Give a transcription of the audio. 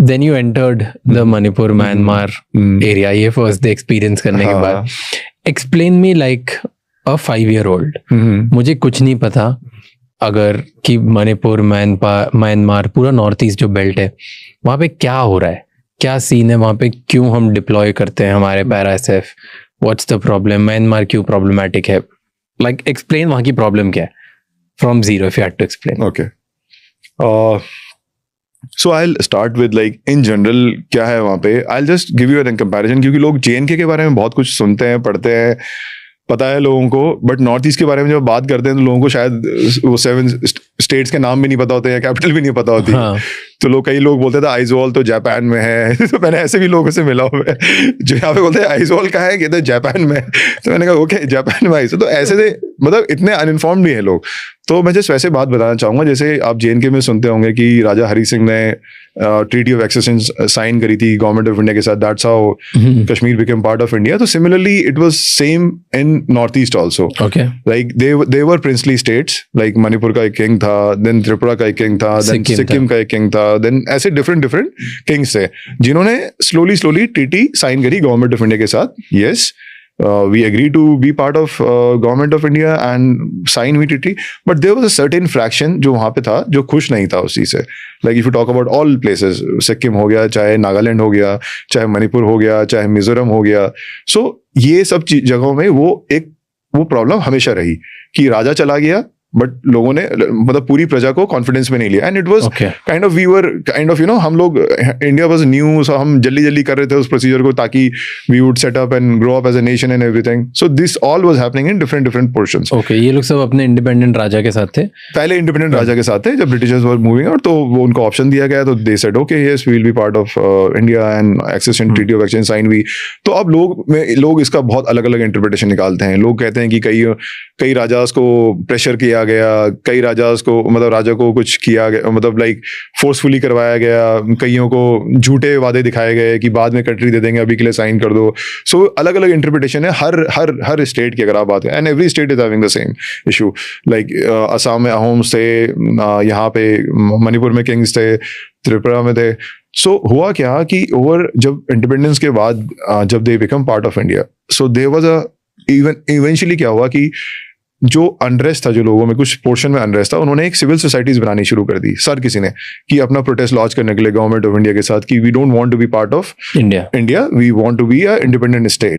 Then you entered the Manipur Myanmar area, ये first day experience करने के बाद एक्सप्लेन मी लाइक अ 5-year-old, मुझे कुछ नहीं पता अगर कि मणिपुर म्यांमार पूरा नॉर्थ ईस्ट जो बेल्ट है वहाँ पे क्या हो रहा है, क्या सीन है वहाँ पे, क्यों हम डिप्लॉय करते हैं हमारे para SF, what's the problem, Myanmar क्यों प्रॉब्लमैटिक है, लाइक एक्सप्लेन वहाँ की प्रॉब्लम क्या है from zero if you had to explain. Okay, so I'll start with like in general क्या है वहाँ पे. I'll just give you an comparison क्योंकि लोग JNK के बारे में बहुत कुछ सुनते हैं, पढ़ते हैं, पता है लोगों को, बट नॉर्थ ईस्ट के बारे में जब बात करते हैं तो लोगों को शायद वो 7 स्टेट्स के नाम भी नहीं पता होते या कैपिटल भी नहीं पता होती. तो कई लोग बोलते थे आइजोल तो जापान में है. तो मैंने ऐसे भी लोगों से मिला हुआ है जो यहाँ पे बोलते हैं आइजोल कहाँ है, कहते हैं जापान में. तो मैंने कहा ओके जापान में आइजोल. तो ऐसे थे, मतलब इतने अनइन्फॉर्म्ड नहीं है लोग. तो मैं जस्ट वैसे बात बताना चाहूंगा, जैसे आप JNK में सुनते होंगे कि राजा हरी सिंह ने ट्रीटी ऑफ एक्सेशन साइन करी थी गवर्नमेंट ऑफ इंडिया के साथ, that's how Kashmir became part of India. तो similarly it was same in north east also. Like they were princely states, like Manipur का एक किंग था, देन त्रिपुरा का एक किंग था, देन सिक्किम का एक किंग था, देन ऐसे डिफरेंट किंग्स थे जिन्होंने स्लोली ट्रीटी साइन करी गवर्नमेंट ऑफ इंडिया के साथ. Yes, we agreed to be part of government of India and sign we treaty, but there was a certain fraction जो वहाँ पे था जो खुश नहीं था उस चीज़ से. Like if you talk about all places, Sikkim हो गया, चाहे नागालैंड हो गया, चाहे मणिपुर हो गया, चाहे मिजोरम हो गया, so ये सब जगहों में वो प्रॉब्लम हमेशा रही कि राजा चला गया बट लोगों ने, मतलब पूरी प्रजा को कॉन्फिडेंस में नहीं लिया. And it was kind of, we were kind of, you know, हम लोग, इंडिया वाज न्यू, सो हम जल्दी कर रहे थे उस प्रोसीजर को ताकि we would set up and grow up as a nation and everything. So this all was happening in different portions. Okay, ये लोग सब अपने इंडिपेंडेंट राजा के साथ थे, पहले इंडिपेंडेंट राजा के साथ थे. जब ब्रिटिशर्स वर मूविंग आउट तो वो उनको ऑप्शन दिया गया, तो they said okay yes we will be part of India and accession treaty of exchange sign we. तो अब लोग इसका बहुत अलग अलग इंटरप्रिटेशन निकालते हैं. लोग कहते हैं कि कई राजास को प्रेशर किया गया, कई राजास को, मतलब राजा को कुछ किया गया, मतलब लाइक फोर्सफुली करवाया गया, कईयों को झूठे वादे दिखाए गए कि बाद में कंट्री दे देंगे, अभी के लिए साइन कर दो. सो अलग अलग इंटरप्रिटेशन है हर स्टेट की अगर आप बात करें, and every state is having the same issue. Like Assam में अहोम्स थे, यहाँ पे मणिपुर में किंग्स थे, त्रिपुरा में थे. सो हुआ क्या कि जब इंडिपेंडेंस के बाद जब they become part of India, so there was a eventually क्या हुआ कि जो अनरेस्ट था, जो लोगों में कुछ पोर्शन में अनरेस्ट था, उन्होंने एक सिविल सोसाइटीज बनानी शुरू कर दी किसी ने, कि अपना प्रोटेस्ट लॉन्च करने के लिए गवर्नमेंट ऑफ इंडिया के साथ कि we don't want to be part of India, we want to be a independent state.